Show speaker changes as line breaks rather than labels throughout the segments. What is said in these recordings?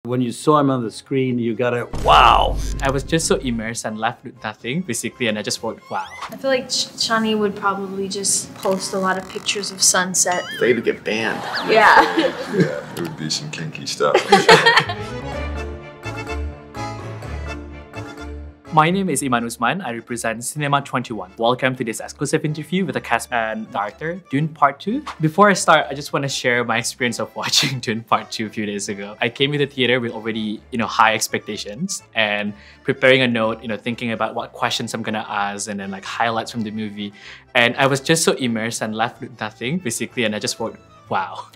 When you saw him on the screen, you got it, wow!
I was just so immersed and left with nothing, basically, and I just wrote, wow.
I feel like Chani would probably just post a lot of pictures of sunset.
They would get banned.
Yeah.
Yeah, it would be some kinky stuff, I'm sure.
My name is Iman Usman. I represent Cinema 21. Welcome to this exclusive interview with the cast and director, Dune Part 2. Before I start, I just want to share my experience of watching Dune Part 2 a few days ago. I came to the theater with already, high expectations and preparing a note, thinking about what questions I'm gonna ask and then like highlights from the movie. And I was just so immersed and left with nothing, basically, and I just wrote, wow.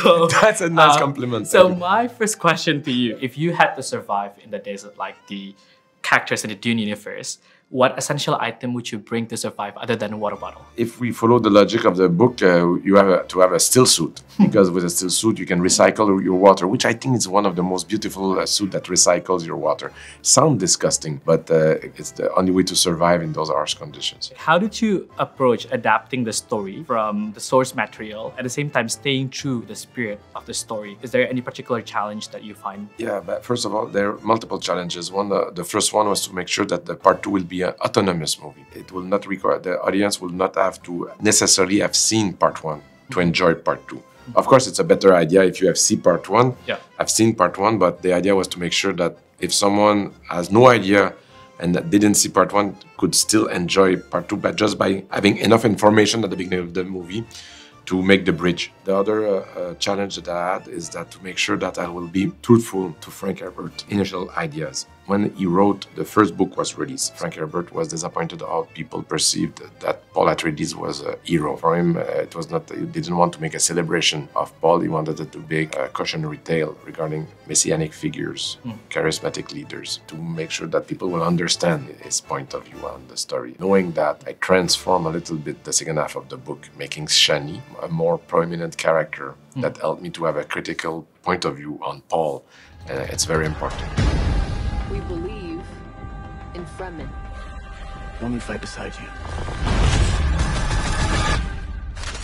so
That's a nice compliment.
So my first question to you, if you had to survive in the days of like the characters in the Dune universe, what essential item would you bring to survive other than a water bottle?
If we follow the logic of the book, you have to have a still suit. Because with a still suit, you can recycle your water, which I think is one of the most beautiful suit that recycles your water. Sounds disgusting, but it's the only way to survive in those harsh conditions.
How did you approach adapting the story from the source material, at the same time staying true to the spirit of the story? Is there any particular challenge that you find?
Yeah, but first of all, there are multiple challenges. The first one was to make sure that the part 2 will be an autonomous movie. It will not require, the audience will not have to necessarily have seen part 1 to enjoy part 2. Of course, it's a better idea if you have seen part 1.
Yeah.
I've seen part 1, but the idea was to make sure that if someone has no idea and that didn't see part 1, could still enjoy part 2, but just by having enough information at the beginning of the movie to make the bridge. The other challenge that I had is that to make sure that I will be truthful to Frank Herbert's initial ideas. When he wrote, the first book was released, Frank Herbert was disappointed how people perceived that Paul Atreides was a hero. For him, it was not, he didn't want to make a celebration of Paul, he wanted it to be a cautionary tale regarding messianic figures, charismatic leaders, to make sure that people will understand his point of view on the story. Knowing that, I transform a little bit the second half of the book, making Chani a more prominent character that helped me to have a critical point of view on Paul. It's very important.
We believe in Fremen.
Let me fight beside you.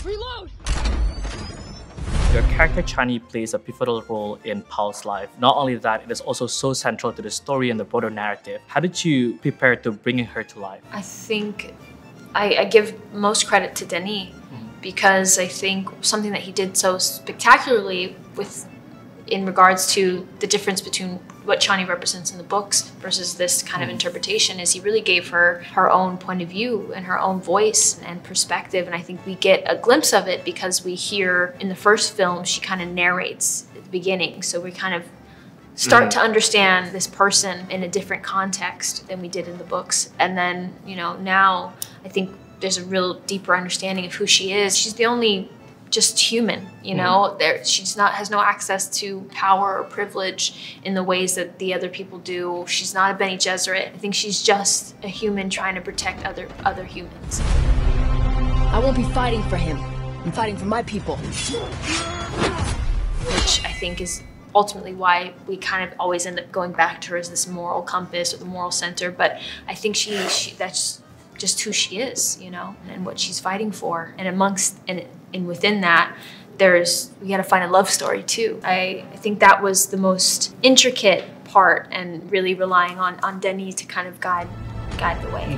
Reload!
Your character Chani plays a pivotal role in Paul's life. Not only that, it is also so central to the story and the broader narrative. How did you prepare to bringing her to life?
I think I give most credit to Denis because I think something that he did so spectacularly in regards to the difference between what Chani represents in the books versus this kind of interpretation is he really gave her her own point of view and her own voice and perspective. And I think we get a glimpse of it because we hear in the first film, she kind of narrates at the beginning. So we kind of start to understand this person in a different context than we did in the books. And then, now I think there's a real deeper understanding of who she is. She's the only just human, she's has no access to power or privilege in the ways that the other people do. She's not a Bene Gesserit. I think she's just a human trying to protect other humans.
I won't be fighting for him. I'm fighting for my people.
Which I think is ultimately why we kind of always end up going back to her as this moral compass or the moral center. But I think that's just who she is, and what she's fighting for. And within that, we gotta find a love story too. I think that was the most intricate part and really relying on Denis to kind of guide the way.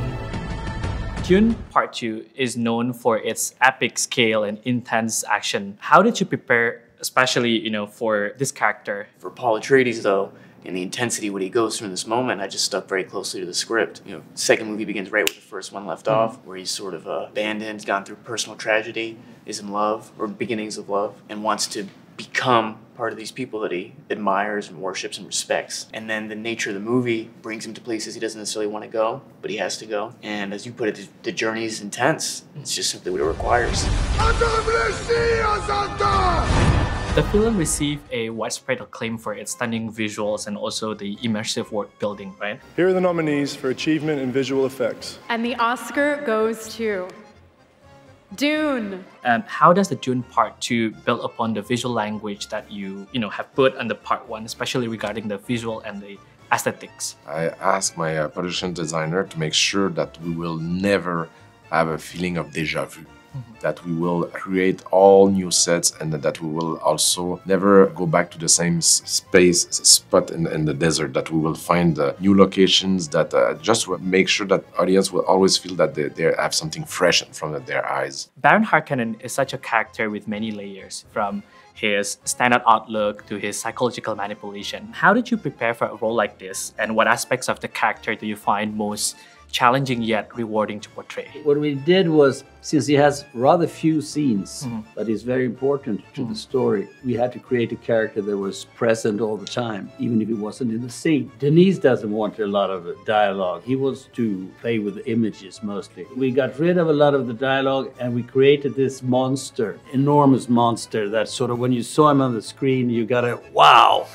Dune Part 2 is known for its epic scale and intense action. How did you prepare, especially, for this character?
For Paul Atreides, though, and the intensity what he goes through in this moment, I just stuck very closely to the script. Second movie begins right where the first one left off, where he's sort of abandoned, gone through personal tragedy, is in love, or beginnings of love, and wants to become part of these people that he admires and worships and respects. And then the nature of the movie brings him to places he doesn't necessarily want to go, but he has to go. And as you put it, the journey is intense. It's just simply what it requires.
The film received a widespread acclaim for its stunning visuals and also the immersive world building, right?
Here are the nominees for achievement in visual effects.
And the Oscar goes to Dune.
How does the Dune Part 2 build upon the visual language that you have put on the Part 1, especially regarding the visual and the aesthetics?
I asked my production designer to make sure that we will never have a feeling of déjà vu. that we will create all new sets and that we will also never go back to the same spot in the desert, that we will find new locations that just make sure that audience will always feel that they have something fresh in front of their eyes.
Baron Harkonnen is such a character with many layers, from his standard outlook to his psychological manipulation. How did you prepare for a role like this, and what aspects of the character do you find most challenging yet rewarding to portray?
What we did was, since he has rather few scenes, but is very important to the story, we had to create a character that was present all the time, even if he wasn't in the scene. Denis doesn't want a lot of dialogue. He wants to play with images mostly. We got rid of a lot of the dialogue and we created this monster, enormous monster that sort of, when you saw him on the screen, you got a wow.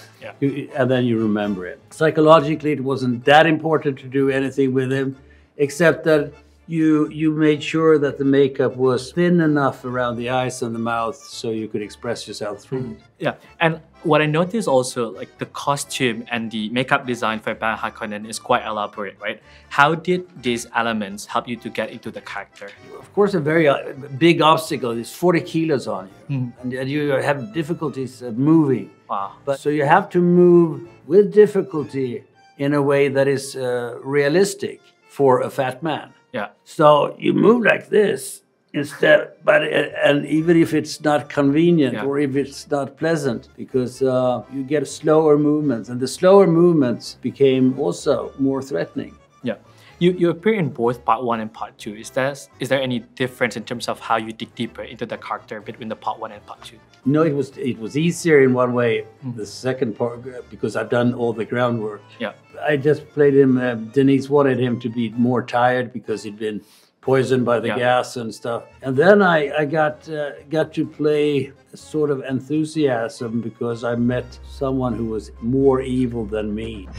And then you remember it. Psychologically, it wasn't that important to do anything with him, except that you made sure that the makeup was thin enough around the eyes and the mouth so you could express yourself through it.
Yeah, and what I noticed also, like the costume and the makeup design for Baron Harkonnen is quite elaborate, right? How did these elements help you to get into the character?
Of course, a very big obstacle is 40 kilos on you, and you have difficulties moving.
Wow.
But so you have to move with difficulty in a way that is realistic for a fat man.
Yeah.
So you move like this instead, and even if it's not convenient or if it's not pleasant, because you get slower movements, and the slower movements became also more threatening.
Yeah. You appear in both part 1 and part 2. Is there any difference in terms of how you dig deeper into the character between the part 1 and part 2?
No, it was easier in one way. The second part, because I've done all the groundwork.
Yeah.
I just played him. Denis wanted him to be more tired because he'd been poisoned by the gas and stuff. And then I got to play a sort of enthusiasm because I met someone who was more evil than me.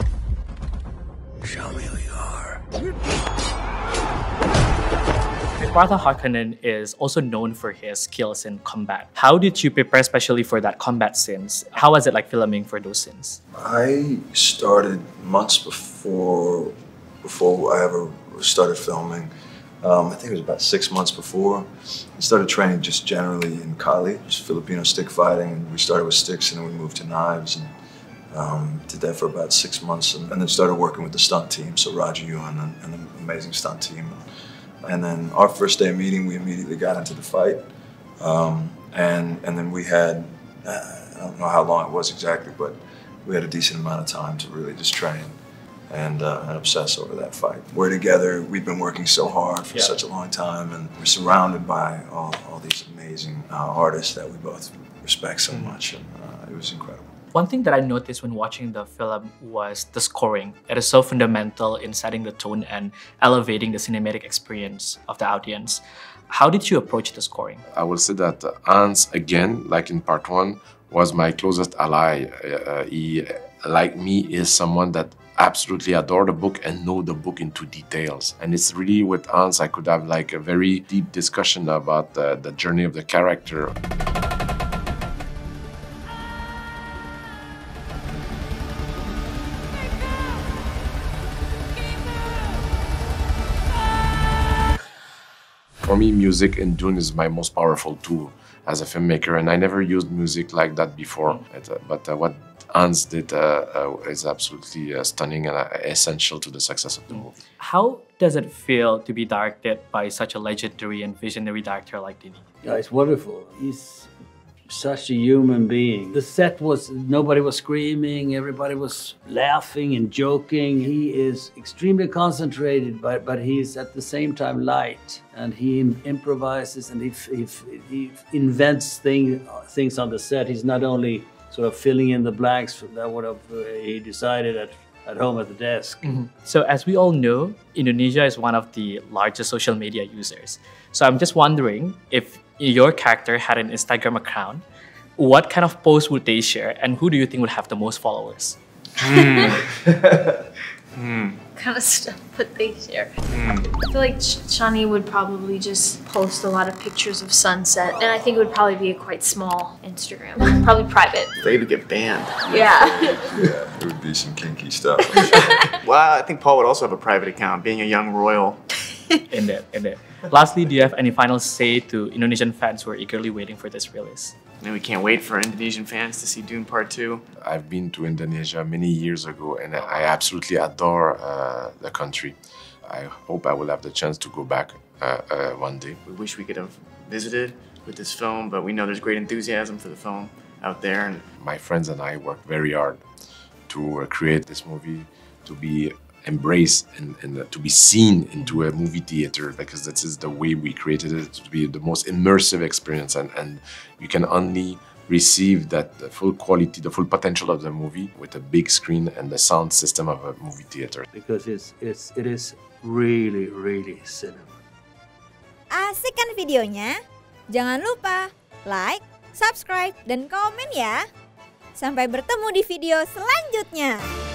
Show me who you are.
Baron Harkonnen is also known for his skills in combat. How did you prepare especially for that combat scenes? How was it like filming for those scenes?
I started months before I ever started filming. I think it was about 6 months before. I started training just generally in Kali, just Filipino stick fighting. We started with sticks and then we moved to knives, and did that for about 6 months, and then started working with the stunt team, so Roger Ewan and an amazing stunt team. And then our first day of meeting, we immediately got into the fight, and then we had, I don't know how long it was exactly, but we had a decent amount of time to really just train and obsess over that fight. We're together, we've been working so hard for such a long time, and we're surrounded by all these amazing artists that we both respect so much, and it was incredible.
One thing that I noticed when watching the film was the scoring. It is so fundamental in setting the tone and elevating the cinematic experience of the audience. How did you approach the scoring?
I will say that Hans, again, like in part 1, was my closest ally. He, like me, is someone that absolutely adore the book and know the book into details. And it's really with Hans I could have like a very deep discussion about the journey of the character. For me, music in Dune is my most powerful tool as a filmmaker, and I never used music like that before. But what Hans did is absolutely stunning and essential to the success of the movie.
How does it feel to be directed by such a legendary and visionary director like Denis?
Yeah, it's wonderful. He's such a human being. The set was, nobody was screaming, everybody was laughing and joking. He is extremely concentrated, but he's at the same time light, and he improvises and he invents things on the set. He's not only sort of filling in the blanks that would have he decided at home at the desk.
So as we all know, Indonesia is one of the largest social media users. So I'm just wondering, if your character had an Instagram account, what kind of posts would they share, and who do you think would have the most followers?
Kind of stuff would they share? I feel like Chani would probably just post a lot of pictures of sunset, and I think it would probably be a quite small Instagram, probably private.
They would get banned.
Yeah.
Yeah, it would be some kinky stuff.
Well, I think Paul would also have a private account, being a young royal.
Indeed. Lastly, do you have any final say to Indonesian fans who are eagerly waiting for this release?
And we can't wait for Indonesian fans to see Dune Part 2.
I've been to Indonesia many years ago, and I absolutely adore the country. I hope I will have the chance to go back one day.
We wish we could have visited with this film, but we know there's great enthusiasm for the film out there. And
my friends and I worked very hard to create this movie, to be embraced and to be seen into a movie theater, because that is the way we created it, to be the most immersive experience, and you can only receive that the full quality, the full potential of the movie with a big screen and the sound system of a movie theater.
Because it is really, really cinema.
Asik kan videonya? Jangan lupa like, subscribe, dan komen ya. Sampai bertemu di video selanjutnya.